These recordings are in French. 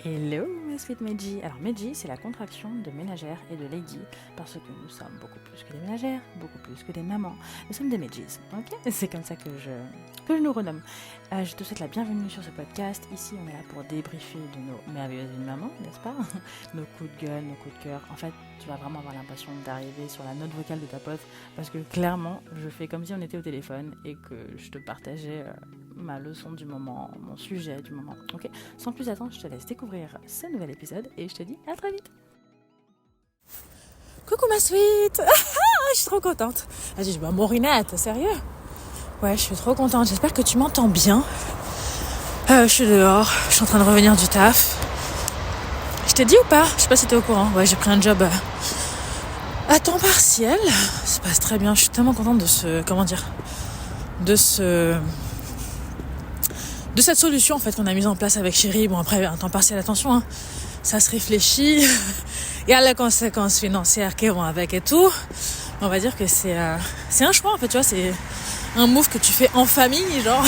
Hello, mes sweet Meiji. Alors Meiji, c'est la contraction de ménagère et de lady, parce que nous sommes beaucoup plus que des ménagères, beaucoup plus que des mamans. Nous sommes des Meijis, ok? C'est comme ça que je nous renomme. Je te souhaite la bienvenue sur ce podcast. Ici, on est là pour débriefer de nos merveilleuses mamans, n'est-ce pas? Nos coups de gueule, nos coups de cœur. En fait, tu vas vraiment avoir l'impression d'arriver sur la note vocale de ta pote, parce que clairement, je fais comme si on était au téléphone et que je te partageais ma leçon du moment, mon sujet du moment, ok? Sans plus attendre, je te laisse découvrir ce nouvel épisode et je te dis à très vite. Coucou ma sweet. Je suis trop contente. Elle dit, Maurinette, sérieux? Ouais, je suis trop contente. J'espère que tu m'entends bien. Je suis dehors. Je suis en train de revenir du taf. Je t'ai dit ou pas? Je sais pas si t'es au courant. Ouais, j'ai pris un job à temps partiel. Ça se passe très bien. Je suis tellement contente de cette solution en fait qu'on a mise en place avec Chérie. Bon, après un temps partiel, attention, hein, ça se réfléchit. Il y a les conséquences financières qui vont avec et tout. On va dire que c'est un choix en fait, tu vois, c'est un move que tu fais en famille, genre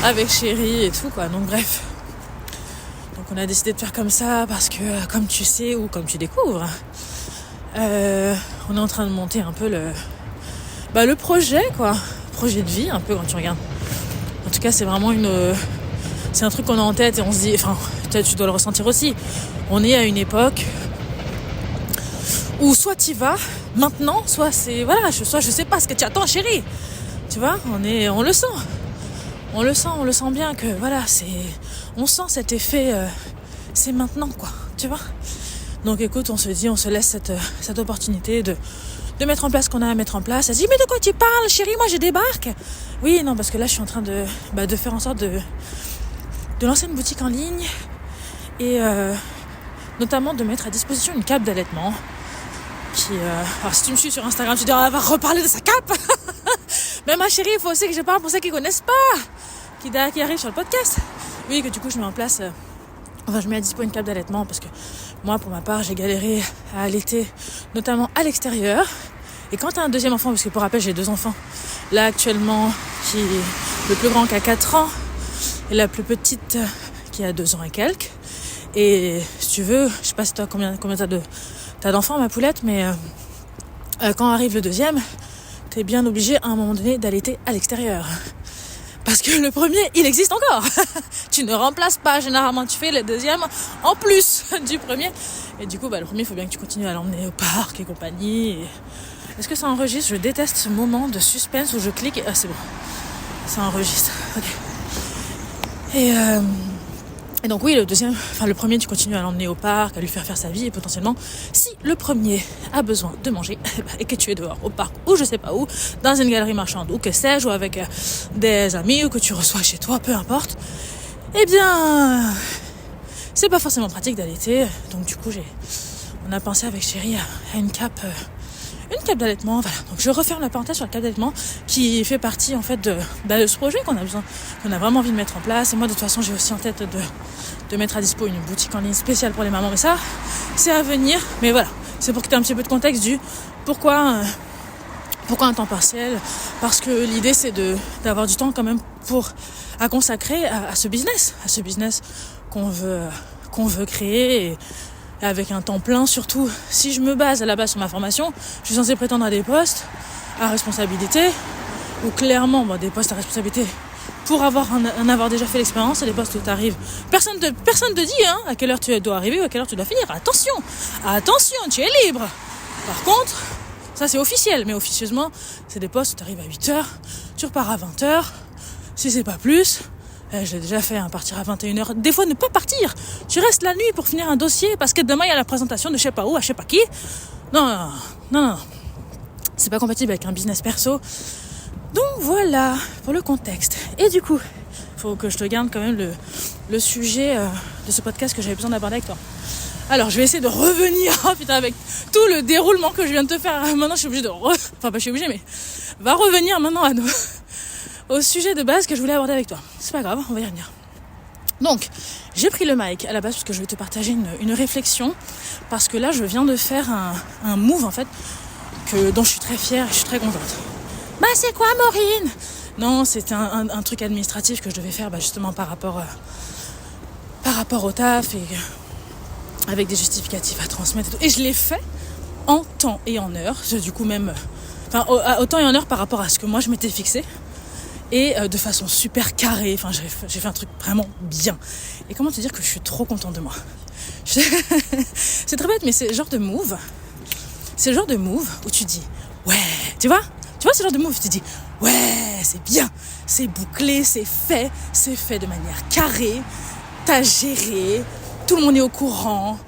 avec Chérie et tout quoi. Donc bref. Donc on a décidé de faire comme ça parce que comme tu sais ou comme tu découvres, on est en train de monter un peu le projet quoi, projet de vie un peu quand tu regardes. En tout cas, c'est vraiment c'est un truc qu'on a en tête et on se dit, enfin, peut-être tu dois le ressentir aussi. On est à une époque où soit tu vas maintenant, soit c'est, voilà, soit je sais pas ce que tu attends, chérie. Tu vois, on le sent. On le sent bien que, voilà, on sent cet effet, c'est maintenant, quoi. Tu vois? Donc écoute, on se laisse cette opportunité de mettre en place ce qu'on a à mettre en place. Elle se dit, mais de quoi tu parles, chérie? Moi, je débarque. Oui, non, parce que là, je suis en train de faire en sorte de lancer une boutique en ligne et notamment de mettre à disposition une cape d'allaitement alors si tu me suis sur Instagram, tu dis, elle va reparler de sa cape. Mais ma chérie, il faut aussi que je parle pour ceux qui connaissent pas, qui arrivent sur le podcast. Oui, que du coup, je mets en place... je mets à dispo une cape d'allaitement parce que moi, pour ma part, j'ai galéré à allaiter, notamment à l'extérieur. Et quand tu as un deuxième enfant, parce que pour rappel, j'ai 2 enfants, là actuellement, qui est le plus grand qui a 4 ans et la plus petite qui a 2 ans et quelques. Et si tu veux, je sais pas si toi combien t'as d'enfants, ma poulette, mais quand arrive le deuxième, t'es bien obligé à un moment donné d'allaiter à l'extérieur. Parce que le premier, il existe encore. Tu ne remplaces pas, généralement tu fais le deuxième en plus du premier. Et du coup, le premier, il faut bien que tu continues à l'emmener au parc et compagnie. Est-ce que ça enregistre? Je déteste ce moment de suspense où je clique et... Ah, c'est bon. Ça enregistre. Ok. Et donc oui, le premier, tu continues à l'emmener au parc, à lui faire sa vie et potentiellement, si le premier a besoin de manger et que tu es dehors au parc ou je sais pas où, dans une galerie marchande ou que sais-je, ou avec des amis ou que tu reçois chez toi, peu importe, eh bien, c'est pas forcément pratique d'allaiter. Donc du coup, on a pensé avec Chérie à une cape d'allaitement, voilà. Donc je referme la parenthèse sur la cape d'allaitement qui fait partie en fait de ce projet qu'on a vraiment envie de mettre en place. Et moi de toute façon j'ai aussi en tête de mettre à dispo une boutique en ligne spéciale pour les mamans, mais ça c'est à venir. Mais voilà, c'est pour que tu aies un petit peu de contexte du pourquoi un temps partiel, parce que l'idée c'est d'avoir du temps quand même à consacrer à ce business qu'on veut créer et avec un temps plein. Surtout si je me base à la base sur ma formation, je suis censée prétendre à des postes à responsabilité ou clairement des postes à responsabilité pour en avoir déjà fait l'expérience. Et les postes où tu arrives, personne te dit à quelle heure tu dois arriver ou à quelle heure tu dois finir. Attention, tu es libre. Par contre, ça c'est officiel, mais officieusement c'est des postes où tu arrives à 8h, tu repars à 20h, si c'est pas plus. Je l'ai déjà fait, partir à 21h. Des fois, ne pas partir. Tu restes la nuit pour finir un dossier parce que demain, il y a la présentation de je sais pas où, à je sais pas qui. Non. C'est pas compatible avec un business perso. Donc voilà, pour le contexte. Et du coup, faut que je te garde quand même le sujet de ce podcast que j'avais besoin d'aborder avec toi. Alors, je vais essayer de revenir, avec tout le déroulement que je viens de te faire. Maintenant, je suis obligée Enfin, pas je suis obligée, mais va revenir maintenant au sujet de base que je voulais aborder avec toi. C'est pas grave, on va y revenir. Donc, j'ai pris le mic à la base parce que je vais te partager une réflexion, parce que là, je viens de faire un move, en fait, dont je suis très fière et je suis très contente. C'est quoi, Maureen? Non, c'était un truc administratif que je devais faire, justement, par rapport par rapport au taf et avec des justificatifs à transmettre et tout. Et je l'ai fait en temps et en heure, du coup même, enfin au temps et en heure par rapport à ce que moi je m'étais fixé. Et de façon super carrée, enfin j'ai fait un truc vraiment bien. Et comment te dire que je suis trop contente de moi. C'est très bête, mais c'est le genre de move. C'est le genre de move où tu dis ouais, tu vois ce genre de move où tu dis ouais, c'est bien, c'est bouclé, c'est fait de manière carrée, t'as géré, tout le monde est au courant.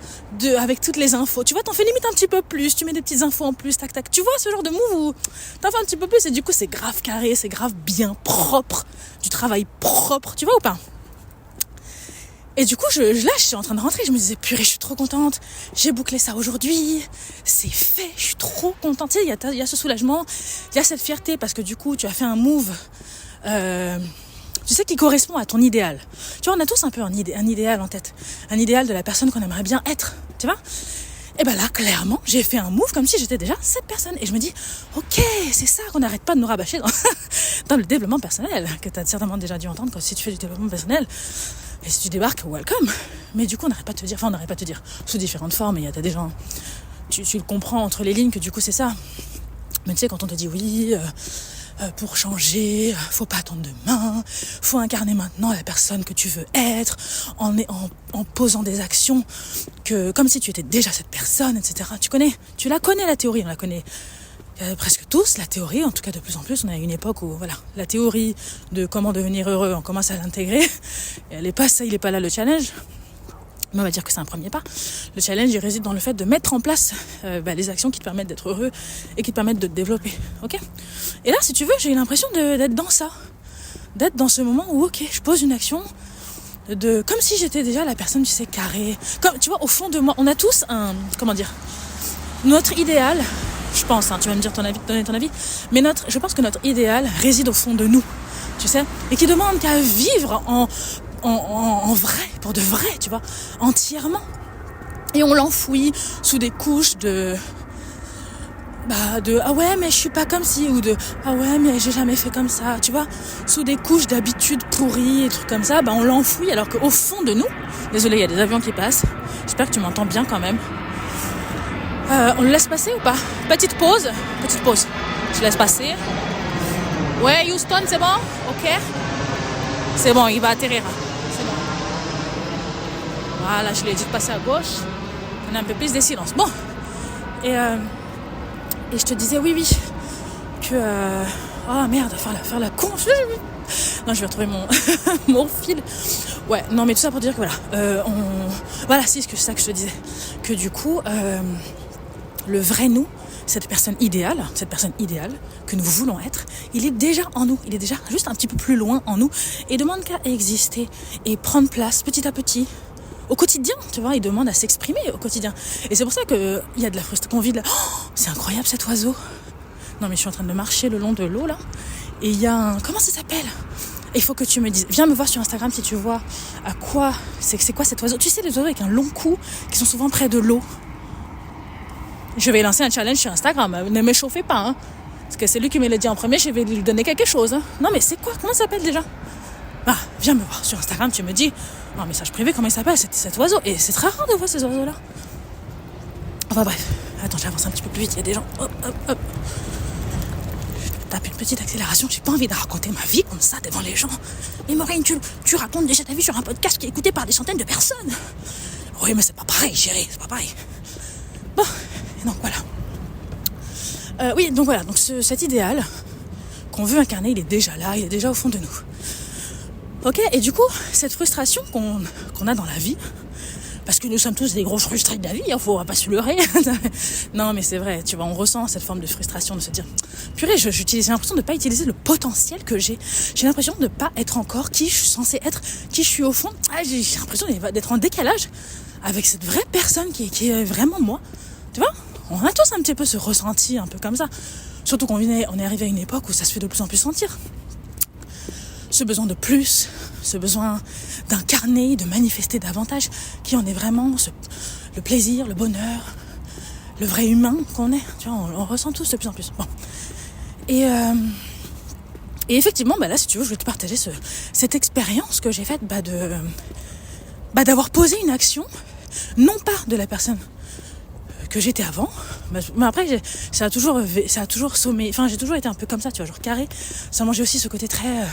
Avec toutes les infos, tu vois, t'en fais limite un petit peu plus, tu mets des petites infos en plus, tac tac, tu vois ce genre de move où t'en fais un petit peu plus et du coup c'est grave carré, c'est grave bien propre, du travail propre, tu vois ou pas? Et du coup je suis en train de rentrer, je me disais purée, je suis trop contente, j'ai bouclé ça aujourd'hui, c'est fait, je suis trop contente, tu sais, il y a ce soulagement, il y a cette fierté parce que du coup tu as fait un move tu sais, qui correspond à ton idéal. Tu vois, on a tous un peu un idéal en tête. Un idéal de la personne qu'on aimerait bien être. Tu vois ? Et ben là, clairement, j'ai fait un move comme si j'étais déjà cette personne. Et je me dis, ok, c'est ça qu'on n'arrête pas de nous rabâcher dans le développement personnel, que tu as certainement déjà dû entendre quand si tu fais du développement personnel. Et si tu débarques, welcome. Mais du coup, on n'arrête pas de te dire, sous différentes formes, il y a des gens, tu le comprends entre les lignes que du coup c'est ça. Mais tu sais, quand on te dit oui... pour changer, faut pas attendre demain, faut incarner maintenant la personne que tu veux être, en posant des actions comme si tu étais déjà cette personne, etc. Tu la connais la théorie, on la connaît presque tous, la théorie, en tout cas de plus en plus, on est à une époque où voilà, la théorie de comment devenir heureux, on commence à l'intégrer, et il est pas là le challenge. Mais on va dire que c'est un premier pas. Le challenge, il réside dans le fait de mettre en place les actions qui te permettent d'être heureux et qui te permettent de te développer. Ok ? Et là, si tu veux, j'ai eu l'impression d'être dans ça. D'être dans ce moment où, ok, je pose une action comme si j'étais déjà la personne, tu sais, carrée. Comme, tu vois, au fond de moi, on a tous notre idéal, je pense, tu vas me dire donner ton avis, mais je pense que notre idéal réside au fond de nous, tu sais, et qui demande qu'à vivre en vrai, pour de vrai, tu vois, entièrement. Et on l'enfouit sous des couches de ah ouais mais je suis pas comme ci, ou de ah ouais mais j'ai jamais fait comme ça, tu vois, sous des couches d'habitudes pourries et trucs comme ça, on l'enfouit alors qu'au fond de nous, désolé, il y a des avions qui passent, j'espère que tu m'entends bien quand même. On le laisse passer ou pas? Petite pause, je laisse passer. Ouais Houston, c'est bon? Ok, c'est bon, il va atterrir. Voilà, je lui ai dit de passer à gauche. On a un peu plus de silence. Bon. Et je te disais, oui, que... oh merde, faire la con. Non, je vais retrouver mon fil. Ouais, non, mais tout ça pour dire que voilà. Voilà, c'est ça que je te disais. Que du coup, le vrai nous, cette personne idéale que nous voulons être, il est déjà en nous. Il est déjà juste un petit peu plus loin en nous. Et demande qu'à exister et prendre place petit à petit. Au quotidien, tu vois, il demande à s'exprimer au quotidien. Et c'est pour ça qu'il y a de la frustration, qu'on vit de la... Oh, c'est incroyable cet oiseau. Non mais je suis en train de marcher le long de l'eau là. Et il y a un... Comment ça s'appelle ? Il faut que tu me dises. Viens me voir sur Instagram si tu vois à quoi... C'est quoi cet oiseau ? Tu sais, les oiseaux avec un long cou qui sont souvent près de l'eau. Je vais lancer un challenge sur Instagram. Ne m'échauffez pas, hein. Parce que c'est lui qui me l'a dit en premier, je vais lui donner quelque chose. Hein. Non mais c'est quoi ? Comment ça s'appelle déjà ? Viens me voir sur Instagram, tu me dis en message privé comment il s'appelle cet oiseau. Et c'est très rare de voir ces oiseaux-là. Enfin bref, attends, j'avance un petit peu plus vite, il y a des gens. Hop. Je tape une petite accélération, j'ai pas envie de raconter ma vie comme ça devant les gens. Mais Maureen, tu racontes déjà ta vie sur un podcast qui est écouté par des centaines de personnes. Oui, mais c'est pas pareil, chérie, c'est pas pareil. Bon, donc voilà. Donc cet idéal qu'on veut incarner, il est déjà là, il est déjà au fond de nous. Ok, et du coup, cette frustration qu'on a dans la vie, parce que nous sommes tous des gros frustrés de la vie, on va pas se leurrer. Non, mais c'est vrai, tu vois, on ressent cette forme de frustration de se dire, purée, j'ai l'impression de ne pas utiliser le potentiel que j'ai. J'ai l'impression de ne pas être encore qui je suis censée être, qui je suis au fond. J'ai l'impression d'être en décalage avec cette vraie personne qui est vraiment moi. Tu vois, on a tous un petit peu ce ressenti un peu comme ça. Surtout qu'on est arrivé à une époque où ça se fait de plus en plus sentir. Ce besoin de plus, ce besoin d'incarner, de manifester davantage, qui en est vraiment le plaisir, le bonheur, le vrai humain qu'on est. Tu vois, on ressent tous de plus en plus. Bon. Et effectivement, là, si tu veux, je vais te partager cette expérience que j'ai faite d'avoir posé une action, non pas de la personne que j'étais avant, mais après ça a toujours sommé, enfin j'ai toujours été un peu comme ça, tu vois, genre carré. Seulement j'ai aussi ce côté très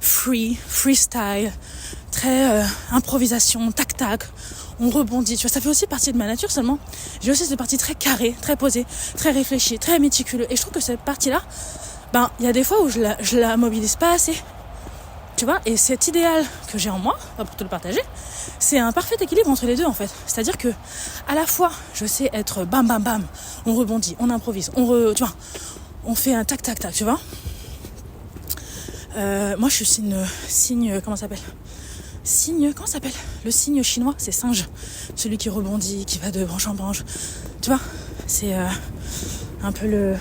freestyle, très improvisation, tac tac, on rebondit, tu vois, ça fait aussi partie de ma nature. Seulement j'ai aussi cette partie très carrée, très posée, très réfléchie, très méticuleux, et je trouve que cette partie là, il y a des fois où je la mobilise pas assez, tu vois, et cet idéal que j'ai en moi, pour te le partager, c'est un parfait équilibre entre les deux en fait. C'est-à-dire que à la fois je sais être bam bam bam, on rebondit, on improvise, tu vois, on fait un tac tac tac, tu vois. Moi je suis signe comment ça s'appelle le signe chinois, c'est singe, celui qui rebondit, qui va de branche en branche, tu vois, c'est un peu le,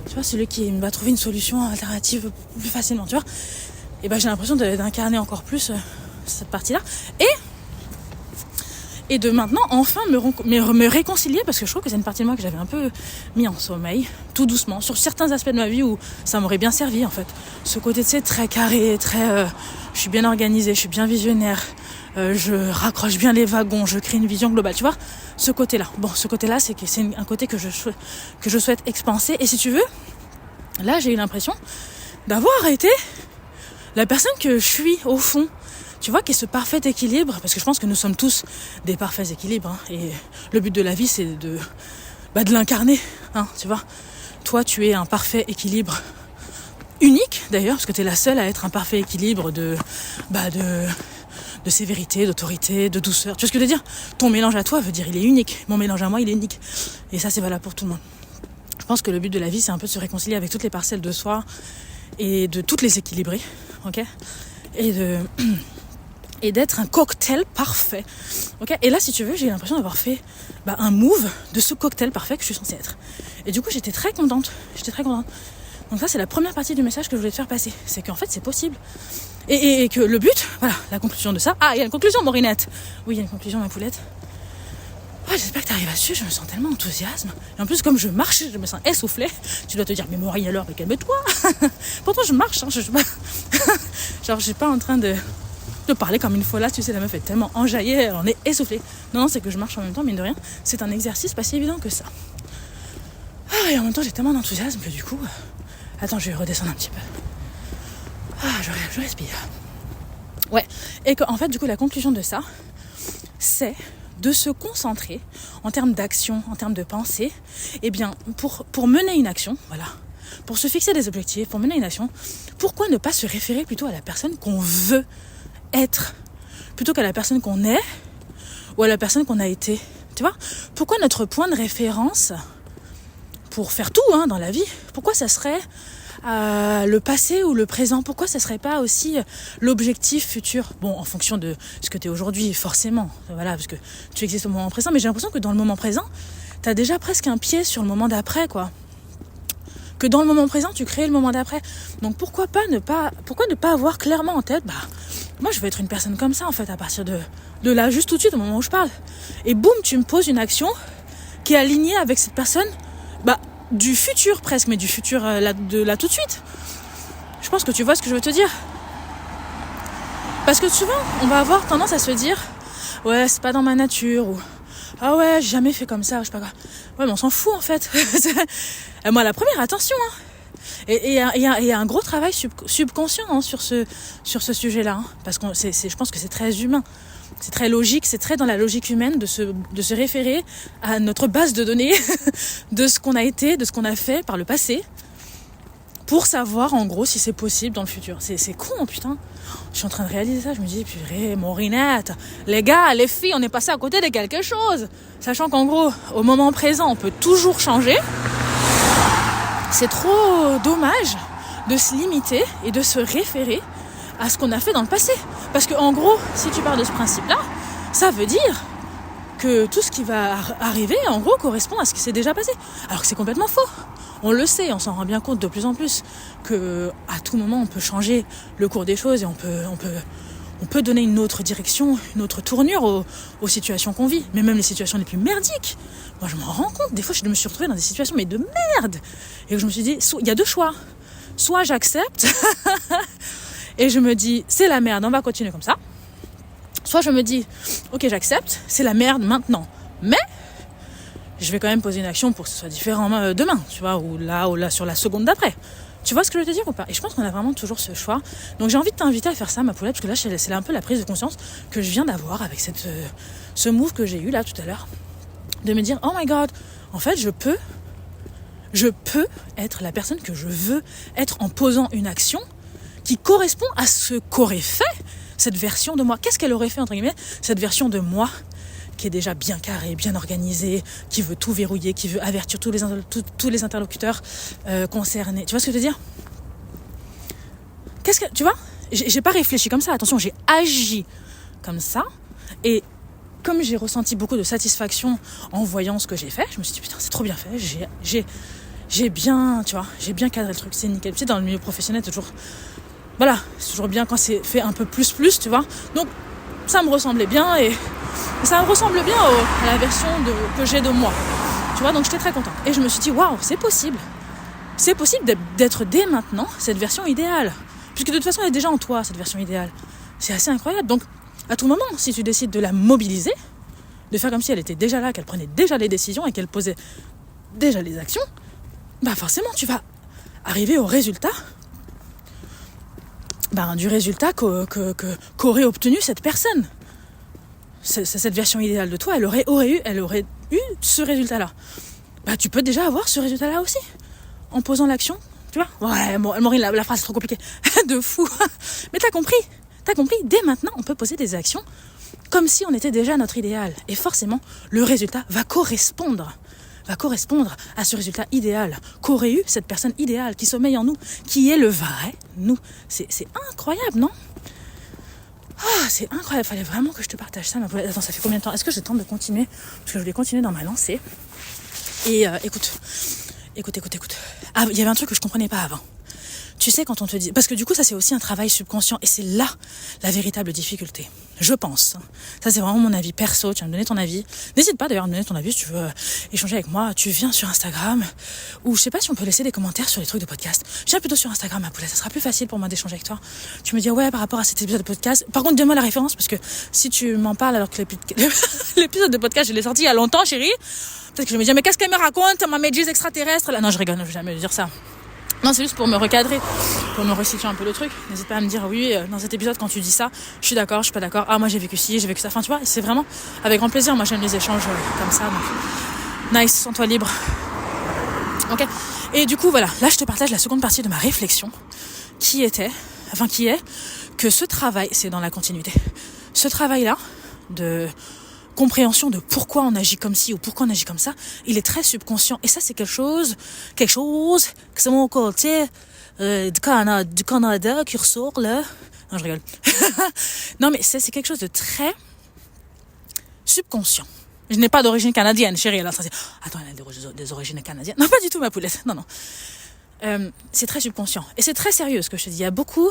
tu vois, celui qui va trouver une solution alternative plus facilement, tu vois. Et j'ai l'impression d'incarner encore plus cette partie-là. Et de maintenant, enfin, me réconcilier, parce que je trouve que c'est une partie de moi que j'avais un peu mis en sommeil, tout doucement, sur certains aspects de ma vie où ça m'aurait bien servi, en fait. Ce côté, tu sais, très carré, très... je suis bien organisée, je suis bien visionnaire, je raccroche bien les wagons, je crée une vision globale, tu vois. Ce côté-là. Bon, ce côté-là, c'est un côté que je souhaite expanser. Et si tu veux, là, j'ai eu l'impression d'avoir été la personne que je suis au fond, tu vois, qui est ce parfait équilibre, parce que je pense que nous sommes tous des parfaits équilibres, hein, et le but de la vie, c'est de l'incarner, hein, tu vois. Toi, tu es un parfait équilibre unique, d'ailleurs, parce que tu es la seule à être un parfait équilibre de sévérité, d'autorité, de douceur. Tu vois ce que je veux dire ? Ton mélange à toi veut dire il est unique, mon mélange à moi, il est unique. Et ça, c'est valable pour tout le monde. Je pense que le but de la vie, c'est un peu de se réconcilier avec toutes les parcelles de soi et de toutes les équilibrer, ok ? Et d'être un cocktail parfait. Okay, et là, si tu veux, j'ai l'impression d'avoir fait un move de ce cocktail parfait que je suis censée être. Et du coup, j'étais très contente. Donc ça, c'est la première partie du message que je voulais te faire passer. C'est qu'en fait, c'est possible. Et que le but, voilà, la conclusion de ça... Ah, il y a une conclusion, Maurinette. Oui, il y a une conclusion, ma poulette. J'espère que tu arrives à suivre, je me sens tellement enthousiasme. Et en plus, comme je marche, je me sens essoufflée. Tu dois te dire, mais Maureen, alors, calme-toi. Pourtant, je marche, hein, genre, je suis pas en train de parler comme une folle, tu sais, la meuf est tellement enjaillée, elle en est essoufflée. Non, c'est que je marche en même temps, mine de rien. C'est un exercice pas si évident que ça. Et en même temps, j'ai tellement d'enthousiasme que du coup... Attends, je vais redescendre un petit peu. Je respire. Ouais, et qu'en fait, du coup, la conclusion de ça, c'est de se concentrer en termes d'action, en termes de pensée, pour mener une action, voilà, pour se fixer des objectifs, pour mener une action, pourquoi ne pas se référer plutôt à la personne qu'on veut être, plutôt qu'à la personne qu'on est, ou à la personne qu'on a été, tu vois ? Pourquoi notre point de référence, pour faire tout dans la vie, pourquoi ça serait le passé ou le présent ? Pourquoi ça serait pas aussi l'objectif futur ? Bon, en fonction de ce que tu es aujourd'hui, forcément, voilà, parce que tu existes au moment présent, mais j'ai l'impression que dans le moment présent, tu as déjà presque un pied sur le moment d'après, quoi. Que dans le moment présent, tu crées le moment d'après. Donc pourquoi ne pas avoir clairement en tête, moi je veux être une personne comme ça, en fait, à partir de là, juste tout de suite, au moment où je parle. Et boum, tu me poses une action qui est alignée avec cette personne, du futur presque, mais du futur de là tout de suite. Je pense que tu vois ce que je veux te dire. Parce que souvent, on va avoir tendance à se dire, ouais, c'est pas dans ma nature, ou ah ouais, j'ai jamais fait comme ça, je sais pas quoi. Ouais, mais on s'en fout en fait. Moi, la première, attention, hein. Et il y a un gros travail subconscient sur ce sujet-là, parce que je pense que c'est très humain. C'est très logique, c'est très dans la logique humaine de se référer à notre base de données de ce qu'on a été, de ce qu'on a fait par le passé, pour savoir en gros si c'est possible dans le futur. C'est con, putain. Je suis en train de réaliser ça, je me dis, purée, Maurinette, les gars, les filles, on est passé à côté de quelque chose. Sachant qu'en gros, au moment présent, on peut toujours changer. C'est trop dommage de se limiter et de se référer à ce qu'on a fait dans le passé. Parce que en gros, si tu pars de ce principe-là, ça veut dire que tout ce qui va arriver, en gros, correspond à ce qui s'est déjà passé. Alors que c'est complètement faux. On le sait, on s'en rend bien compte de plus en plus, que à tout moment, on peut changer le cours des choses et on peut donner une autre direction, une autre tournure aux situations qu'on vit. Mais même les situations les plus merdiques. Moi, je m'en rends compte. Des fois, je me suis retrouvée dans des situations mais de merde. Et je me suis dit, il y a deux choix. Soit j'accepte... Et je me dis, c'est la merde, on va continuer comme ça. Soit je me dis, ok, j'accepte, c'est la merde maintenant, mais je vais quand même poser une action pour que ce soit différent demain, tu vois, ou là, sur la seconde d'après. Tu vois ce que je veux te dire ou pas? Et je pense qu'on a vraiment toujours ce choix. Donc j'ai envie de t'inviter à faire ça, ma poulette, parce que là, c'est un peu la prise de conscience que je viens d'avoir avec ce move que j'ai eu là tout à l'heure. De me dire, oh my god, en fait, je peux être la personne que je veux être en posant une action qui correspond à ce qu'aurait fait cette version de moi. Qu'est-ce qu'elle aurait fait, entre guillemets, cette version de moi qui est déjà bien carrée, bien organisée, qui veut tout verrouiller, qui veut avertir tous les interlocuteurs concernés. Tu vois ce que je veux dire? Tu vois? J'ai pas réfléchi comme ça, attention, j'ai agi comme ça, et comme j'ai ressenti beaucoup de satisfaction en voyant ce que j'ai fait, je me suis dit, putain, c'est trop bien fait, j'ai bien, tu vois, j'ai bien cadré le truc, c'est nickel. Tu sais, dans le milieu professionnel, c'est toujours bien quand c'est fait un peu plus, tu vois. Donc, ça me ressemblait bien, et ça me ressemble bien à la version que j'ai de moi. Tu vois, donc j'étais très contente. Et je me suis dit, waouh, c'est possible. C'est possible d'être dès maintenant cette version idéale. Puisque de toute façon, elle est déjà en toi, cette version idéale. C'est assez incroyable. Donc, à tout moment, si tu décides de la mobiliser, de faire comme si elle était déjà là, qu'elle prenait déjà les décisions et qu'elle posait déjà les actions, bah forcément, tu vas arriver au résultat, du résultat qu'aurait obtenu cette personne. Cette version idéale de toi, elle aurait eu ce résultat-là. Bah, tu peux déjà avoir ce résultat-là aussi, en posant l'action, tu vois. Ouais, Maureen, la phrase est trop compliquée, de fou. Mais t'as compris, dès maintenant, on peut poser des actions comme si on était déjà notre idéal. Et forcément, le résultat va correspondre à ce résultat idéal qu'aurait eu cette personne idéale qui sommeille en nous, qui est le vrai nous. C'est incroyable, non? C'est incroyable, fallait vraiment que je te partage ça. Attends, ça fait combien de temps? Est-ce que j'ai le temps de continuer? Parce que je vais continuer dans ma lancée. Et écoute. Ah, il y avait un truc que je comprenais pas avant. Tu sais, quand on te dit... Parce que du coup, ça, c'est aussi un travail subconscient. Et c'est là la véritable difficulté. Je pense. Ça, c'est vraiment mon avis perso. Tu vas me donner ton avis. N'hésite pas d'ailleurs à me donner ton avis si tu veux échanger avec moi. Tu viens sur Instagram. Ou je sais pas si on peut laisser des commentaires sur les trucs de podcast. Viens plutôt sur Instagram, ma poulette. Ça sera plus facile pour moi d'échanger avec toi. Tu me dis, ouais, par rapport à cet épisode de podcast. Par contre, donne-moi la référence. Parce que si tu m'en parles alors que l'épisode de podcast, je l'ai sorti il y a longtemps, chérie. Peut-être que je me dis, mais qu'est-ce qu'elle me raconte, ma Medjis extraterrestre là? Non, je rigole, je vais jamais dire ça. Non, c'est juste pour me recadrer, pour me resituer un peu le truc. N'hésite pas à me dire, oui, dans cet épisode, quand tu dis ça, je suis d'accord, je suis pas d'accord. Ah, moi, j'ai vécu ci, j'ai vécu ça. Enfin, tu vois, c'est vraiment avec grand plaisir. Moi, j'aime les échanges comme ça. Donc, nice, sens-toi libre. Ok. Et du coup, voilà. Là, je te partage la seconde partie de ma réflexion, qui est que ce travail, c'est dans la continuité. Ce travail-là, de compréhension de pourquoi on agit comme ci ou pourquoi on agit comme ça, il est très subconscient. Et ça, c'est quelque chose que c'est mon côté du Canada qui ressort là. Non, je rigole. Non, mais c'est quelque chose de très subconscient. Je n'ai pas d'origine canadienne, chérie. Alors ça, c'est... Attends, elle a des origines canadiennes. Non, pas du tout, ma poulette. Non. C'est très subconscient. Et c'est très sérieux ce que je te dis. Il y a beaucoup...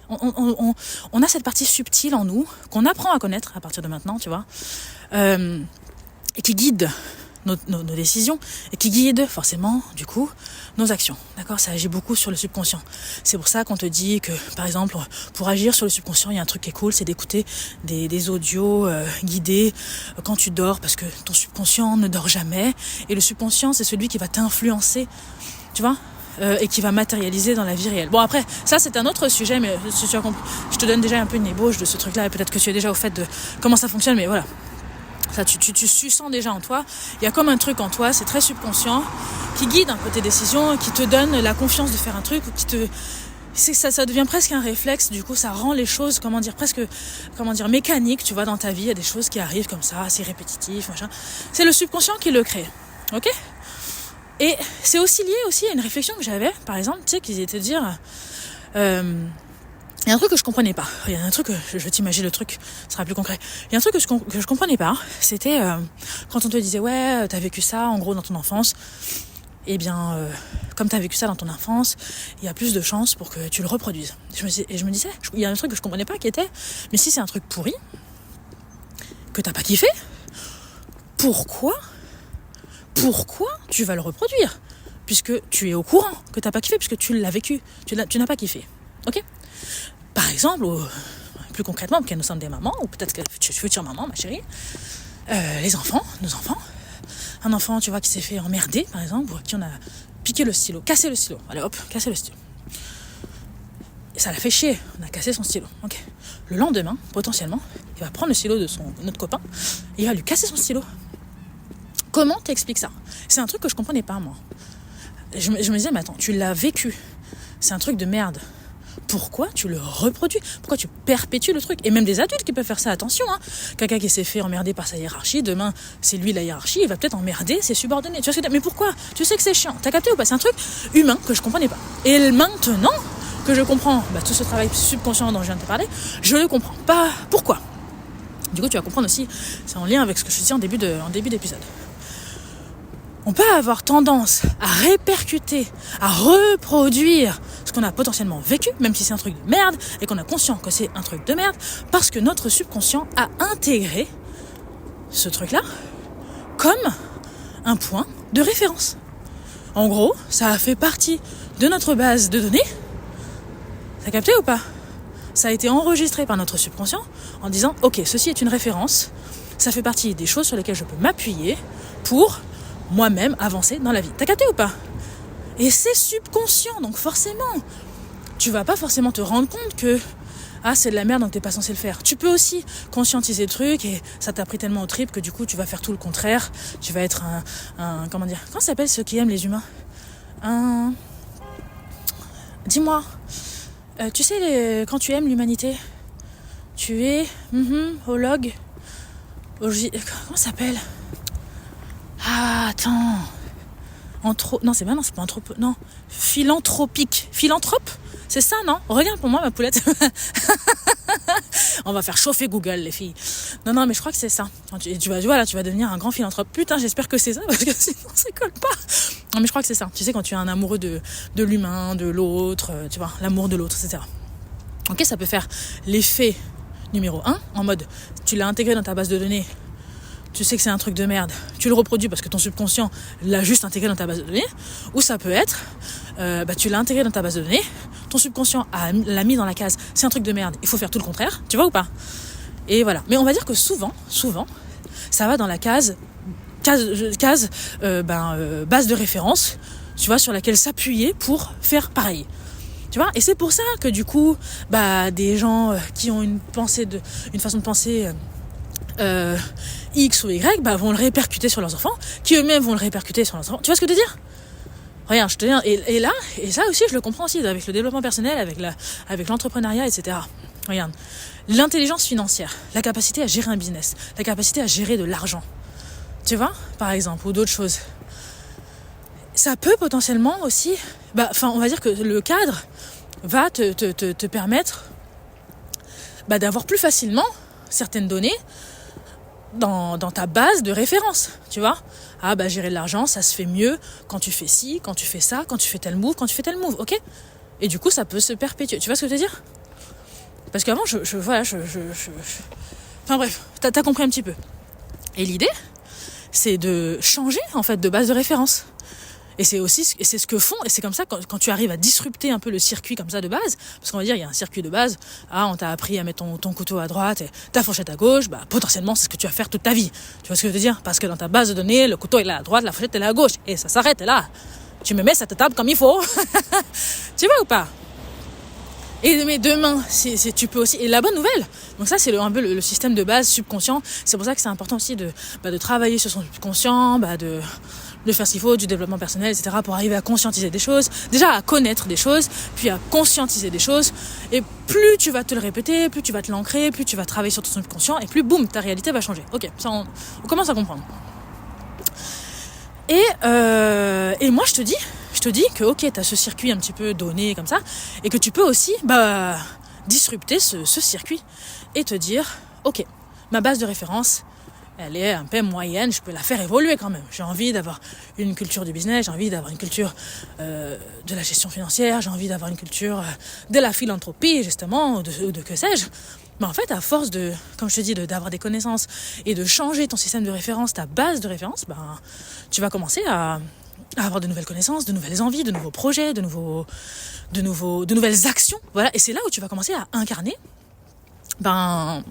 On a cette partie subtile en nous qu'on apprend à connaître à partir de maintenant, tu vois, et qui guide nos décisions et qui guide forcément du coup nos actions. D'accord, ça agit beaucoup sur le subconscient. C'est pour ça qu'on te dit que par exemple pour agir sur le subconscient, il y a un truc qui est cool, c'est d'écouter des audios guidés quand tu dors, parce que ton subconscient ne dort jamais et le subconscient c'est celui qui va t'influencer, tu vois. Et qui va matérialiser dans la vie réelle. Bon, après, ça c'est un autre sujet, mais si tu as compris, je te donne déjà un peu une ébauche de ce truc-là, et peut-être que tu es déjà au fait de comment ça fonctionne, mais voilà. Ça, tu sens déjà en toi. Il y a comme un truc en toi, c'est très subconscient, qui guide un peu tes décisions, qui te donne la confiance de faire un truc, ou qui te... Ça devient presque un réflexe, du coup ça rend les choses, mécaniques, tu vois, dans ta vie. Il y a des choses qui arrivent comme ça, assez répétitif, machin. C'est le subconscient qui le crée, ok ? Et c'est aussi lié à une réflexion que j'avais, par exemple, tu sais, qui était de dire... il y a un truc que je comprenais pas. Il y a un truc, je vais t'imaginer le truc, ce sera plus concret. Il y a un truc que je comprenais pas, c'était quand on te disait, ouais, t'as vécu ça, en gros, dans ton enfance. Eh bien, comme t'as vécu ça dans ton enfance, il y a plus de chances pour que tu le reproduises. Et je me disais, il y a un truc que je comprenais pas qui était, mais si c'est un truc pourri, que t'as pas kiffé, pourquoi tu vas le reproduire, puisque tu es au courant que t'as pas kiffé, puisque tu l'as vécu, tu n'as pas kiffé, ok ? Par exemple, plus concrètement, parce que nous sommes des mamans, ou peut-être que tu es future maman, ma chérie, les enfants, nos enfants, un enfant, tu vois, qui s'est fait emmerder, par exemple, ou à qui on a piqué le stylo, cassé le stylo, allez hop, cassé le stylo. Et ça l'a fait chier, on a cassé son stylo. Okay. Le lendemain, potentiellement, il va prendre le stylo de notre copain et il va lui casser son stylo. Comment t'expliques ça? C'est un truc que je comprenais pas, moi. Je me disais, mais attends, tu l'as vécu, c'est un truc de merde. Pourquoi tu le reproduis? Pourquoi tu perpétues le truc? Et même des adultes qui peuvent faire ça, attention, hein. Quelqu'un qui s'est fait emmerder par sa hiérarchie, demain c'est lui la hiérarchie, il va peut-être emmerder ses subordonnés. Tu vois ce que je veux dire? Mais pourquoi? Tu sais que c'est chiant, t'as capté ou pas? C'est un truc humain que je comprenais pas. Et maintenant que je comprends tout ce travail subconscient dont je viens de te parler, je ne comprends pas pourquoi. Du coup tu vas comprendre aussi, c'est en lien avec ce que je te dis en début d'épisode. On peut avoir tendance à répercuter, à reproduire ce qu'on a potentiellement vécu, même si c'est un truc de merde, et qu'on a conscience que c'est un truc de merde, parce que notre subconscient a intégré ce truc-là comme un point de référence. En gros, ça a fait partie de notre base de données. T'as capté ou pas? Ça a été enregistré par notre subconscient en disant « Ok, ceci est une référence, ça fait partie des choses sur lesquelles je peux m'appuyer pour moi-même avancer dans la vie. » T'as capté ou pas? Et c'est subconscient, donc forcément, tu vas pas forcément te rendre compte que c'est de la merde, donc t'es pas censé le faire. Tu peux aussi conscientiser le truc et ça t'a pris tellement au trip que du coup tu vas faire tout le contraire. Tu vas être comment ça s'appelle ceux qui aiment les humains? Dis-moi. Tu sais, quand tu aimes l'humanité, tu es comment ça s'appelle? Attends. Non, c'est pas non. Philanthropique. Philanthrope? C'est ça, non? Regarde pour moi, ma poulette. On va faire chauffer Google, les filles. Non, mais je crois que c'est ça. Tu vas devenir un grand philanthrope. Putain, j'espère que c'est ça, parce que sinon, ça colle pas. Non, mais je crois que c'est ça. Tu sais, quand tu es un amoureux de l'humain, de l'autre, tu vois, l'amour de l'autre, etc. Ok, ça peut faire l'effet numéro 1, en mode, tu l'as intégré dans ta base de données, tu sais que c'est un truc de merde, tu le reproduis parce que ton subconscient l'a juste intégré dans ta base de données, ou ça peut être, tu l'as intégré dans ta base de données, ton subconscient l'a mis dans la case, c'est un truc de merde, il faut faire tout le contraire, tu vois ou pas? Et voilà. Mais on va dire que souvent, ça va dans la case base de référence, tu vois, sur laquelle s'appuyer pour faire pareil. Tu vois, et c'est pour ça que du coup, des gens qui ont une façon de penser X ou Y, vont le répercuter sur leurs enfants, qui eux-mêmes vont le répercuter sur leurs enfants. Tu vois ce que je veux dire? Regarde, je te dis, et ça aussi, je le comprends aussi avec le développement personnel, avec l'entrepreneuriat, etc. Regarde, l'intelligence financière, la capacité à gérer un business, la capacité à gérer de l'argent, tu vois, par exemple, ou d'autres choses. Ça peut potentiellement aussi, on va dire que le cadre va te permettre d'avoir plus facilement certaines données dans ta base de référence, tu vois. Gérer de l'argent, ça se fait mieux quand tu fais ci, quand tu fais ça, quand tu fais tel move, ok? Et du coup, ça peut se perpétuer. Tu vois ce que je veux dire? Parce qu'avant, enfin bref, t'as compris un petit peu. Et l'idée, c'est de changer, en fait, de base de référence. Et c'est ce que font, et c'est comme ça quand tu arrives à disrupter un peu le circuit comme ça de base, parce qu'on va dire il y a un circuit de base, on t'a appris à mettre ton couteau à droite et ta fourchette à gauche, potentiellement c'est ce que tu vas faire toute ta vie. Tu vois ce que je veux dire? Parce que dans ta base de données, le couteau est là à droite, la fourchette est là à gauche, et ça s'arrête là. Tu me mets cette table comme il faut. Tu vois ou pas? Mais demain, si tu peux aussi. Et la bonne nouvelle, donc ça c'est un peu le système de base subconscient. C'est pour ça que c'est important aussi de travailler sur son subconscient, de faire ce qu'il faut, du développement personnel, etc. pour arriver à conscientiser des choses, déjà à connaître des choses, puis à conscientiser des choses. Et plus tu vas te le répéter, plus tu vas te l'ancrer, plus tu vas travailler sur ton subconscient, et plus boum, ta réalité va changer. Ok, ça on commence à comprendre. Et moi je te dis que ok, t'as ce circuit un petit peu donné comme ça, et que tu peux aussi disrupter ce circuit et te dire ok, ma base de référence, elle est un peu moyenne, je peux la faire évoluer quand même. J'ai envie d'avoir une culture du business, j'ai envie d'avoir une culture de la gestion financière, j'ai envie d'avoir une culture de la philanthropie justement, ou de que sais-je. Mais en fait, à force comme je te dis, d'avoir des connaissances et de changer ton système de référence, ta base de référence, tu vas commencer à avoir de nouvelles connaissances, de nouvelles envies, de nouveaux projets, de nouvelles actions. Voilà. Et c'est là où tu vas commencer à incarner ben,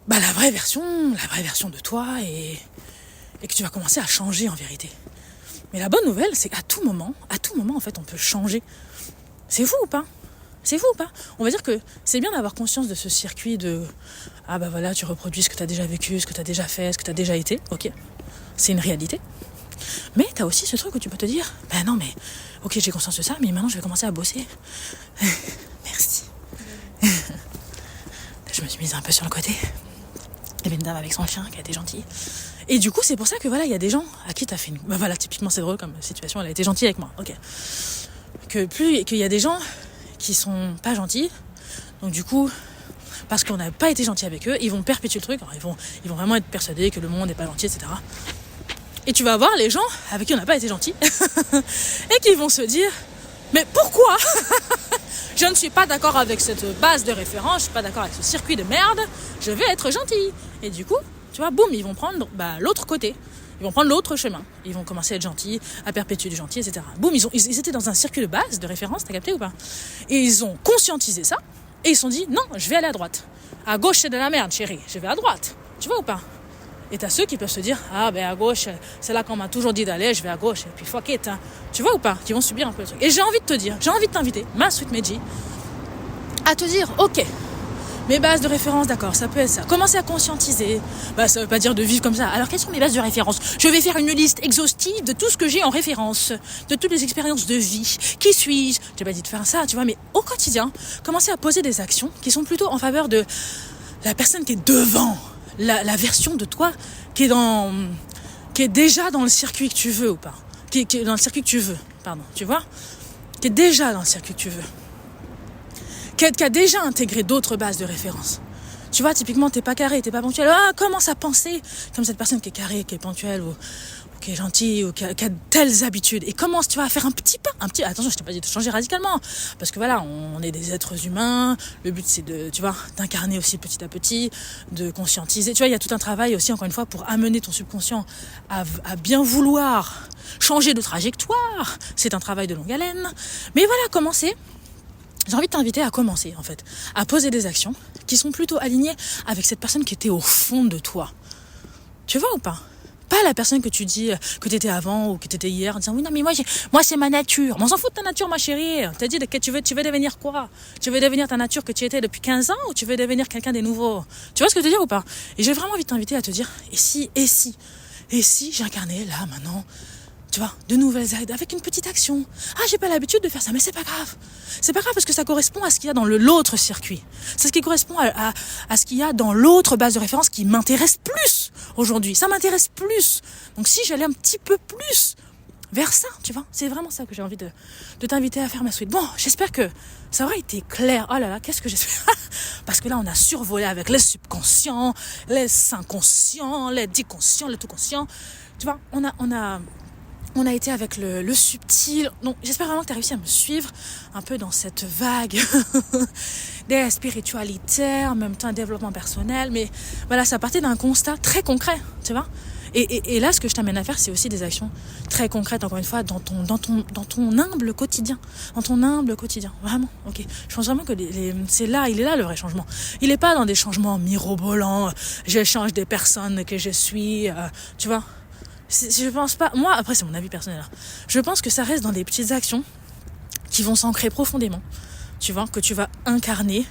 la vraie version de toi et que tu vas commencer à changer en vérité. Mais la bonne nouvelle, c'est qu'à tout moment, en fait, on peut changer. C'est fou ou pas ? On va dire que c'est bien d'avoir conscience de ce circuit de tu reproduis ce que tu as déjà vécu, ce que tu as déjà fait, ce que tu as déjà été, ok, c'est une réalité. Mais tu as aussi ce truc où tu peux te dire, non mais, ok, j'ai conscience de ça, mais maintenant je vais commencer à bosser. Merci. Je me suis mise un peu sur le côté. Il y avait une dame avec son chien qui a été gentille. Et du coup, c'est pour ça que il y a des gens à qui t'as fait une... typiquement c'est drôle comme situation, elle a été gentille avec moi, ok. Qu'il y a des gens qui sont pas gentils, donc du coup, parce qu'on n'a pas été gentil avec eux, ils vont perpétuer le truc, alors ils vont vraiment être persuadés que le monde n'est pas gentil, etc. Et tu vas voir les gens avec qui on n'a pas été gentil, et qui vont se dire, mais pourquoi je ne suis pas d'accord avec cette base de référence, je suis pas d'accord avec ce circuit de merde, je vais être gentil. Et du coup, tu vois, boum, ils vont prendre l'autre côté. Ils vont prendre l'autre chemin. Ils vont commencer à être gentils, à perpétuer du gentil, etc. Boum, ils étaient dans un circuit de base, de référence, t'as capté ou pas ? Et ils ont conscientisé ça, et ils se sont dit, non, je vais aller à droite. À gauche, c'est de la merde, chérie, je vais à droite. Tu vois ou pas ? Et t'as ceux qui peuvent se dire, à gauche, c'est là qu'on m'a toujours dit d'aller, je vais à gauche, et puis fuck it, hein. Tu vois ou pas ? Qui vont subir un peu le truc. Et j'ai envie de t'inviter, ma Sweet Meji, à te dire, ok, mes bases de référence, d'accord, ça peut être ça. Commencer à conscientiser. Ça veut pas dire de vivre comme ça. Alors, quelles sont mes bases de référence ? Je vais faire une liste exhaustive de tout ce que j'ai en référence, de toutes les expériences de vie. Qui suis-je ? J'ai pas dit de faire ça, tu vois, mais au quotidien, commencer à poser des actions qui sont plutôt en faveur de la personne qui est devant, la version de toi qui est déjà dans le circuit que tu veux ou pas. Qui est dans le circuit que tu veux, pardon, tu vois ? Qui est déjà dans le circuit que tu veux. Qui a déjà intégré d'autres bases de référence. Tu vois, typiquement, t'es pas carré, t'es pas ponctuel. Commence à penser comme cette personne qui est carrée, qui est ponctuelle, ou qui est gentille, ou qui a de telles habitudes. Et commence, tu vois, à faire un petit pas. Attention, je t'ai pas dit de changer radicalement. Parce que voilà, on est des êtres humains. Le but, c'est d'incarner aussi petit à petit, de conscientiser. Tu vois, il y a tout un travail aussi, encore une fois, pour amener ton subconscient à bien vouloir changer de trajectoire. C'est un travail de longue haleine. Mais voilà, commencer. J'ai envie de t'inviter à commencer, en fait, à poser des actions qui sont plutôt alignées avec cette personne qui était au fond de toi. Tu vois ou pas ? Pas la personne que tu dis que t'étais avant ou que t'étais hier, en disant oui, non, mais moi c'est ma nature. Mais on s'en fout de ta nature, ma chérie. T'as dit que tu veux devenir quoi ? Tu veux devenir ta nature que tu étais depuis 15 ans ou tu veux devenir quelqu'un des nouveaux ? Tu vois ce que je veux dire ou pas ? Et j'ai vraiment envie de t'inviter à te dire, et si j'incarnais là, maintenant, tu vois, de nouvelles aides, avec une petite action. J'ai pas l'habitude de faire ça, mais c'est pas grave. C'est pas grave parce que ça correspond à ce qu'il y a dans l'autre circuit. C'est ce qui correspond à ce qu'il y a dans l'autre base de référence qui m'intéresse plus aujourd'hui. Ça m'intéresse plus. Donc si j'allais un petit peu plus vers ça, tu vois, c'est vraiment ça que j'ai envie de t'inviter à faire, ma suite. Bon, j'espère que ça aura été clair. Oh là là, qu'est-ce que j'espère ? Parce que là, on a survolé avec les subconscients, les inconscients, les dits conscients, le tout conscient. Tu vois, on a été avec le subtil. Donc j'espère vraiment que tu as réussi à me suivre un peu dans cette vague des spiritualités, en même temps un développement personnel. Mais voilà, ça partait d'un constat très concret, tu vois. Et là, ce que je t'amène à faire, c'est aussi des actions très concrètes, encore une fois, dans ton humble quotidien. Dans ton humble quotidien, vraiment, ok. Je pense vraiment que il est là le vrai changement. Il n'est pas dans des changements mirobolants, je change des personnes que je suis, tu vois. Je pense pas, moi après c'est mon avis personnel, je pense que ça reste dans des petites actions qui vont s'ancrer profondément, tu vois, que tu vas incarner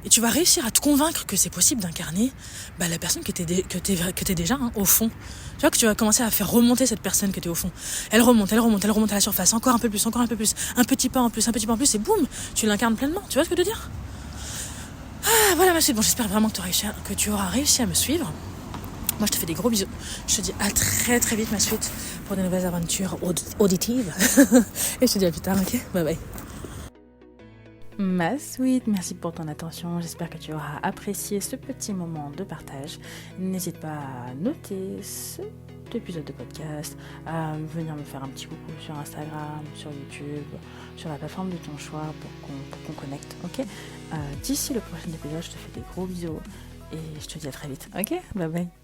et tu vas réussir à te convaincre que c'est possible d'incarner la personne que t'es déjà au fond. Tu vois, que tu vas commencer à faire remonter cette personne que t'es au fond. Elle remonte à la surface, encore un peu plus, un petit pas en plus, et boum, tu l'incarnes pleinement. Tu vois ce que je veux dire ? Voilà ma suite. Bon, j'espère vraiment que tu auras réussi à me suivre. Moi, je te fais des gros bisous. Je te dis à très très vite, ma suite, pour de nouvelles aventures auditives. Et je te dis à plus tard, ok ? Bye bye. Ma sweet, merci pour ton attention. J'espère que tu auras apprécié ce petit moment de partage. N'hésite pas à noter cet épisode de podcast, à venir me faire un petit coucou sur Instagram, sur YouTube, sur la plateforme de ton choix pour qu'on connecte, ok ? D'ici le prochain épisode, je te fais des gros bisous et je te dis à très vite, ok ? Bye bye.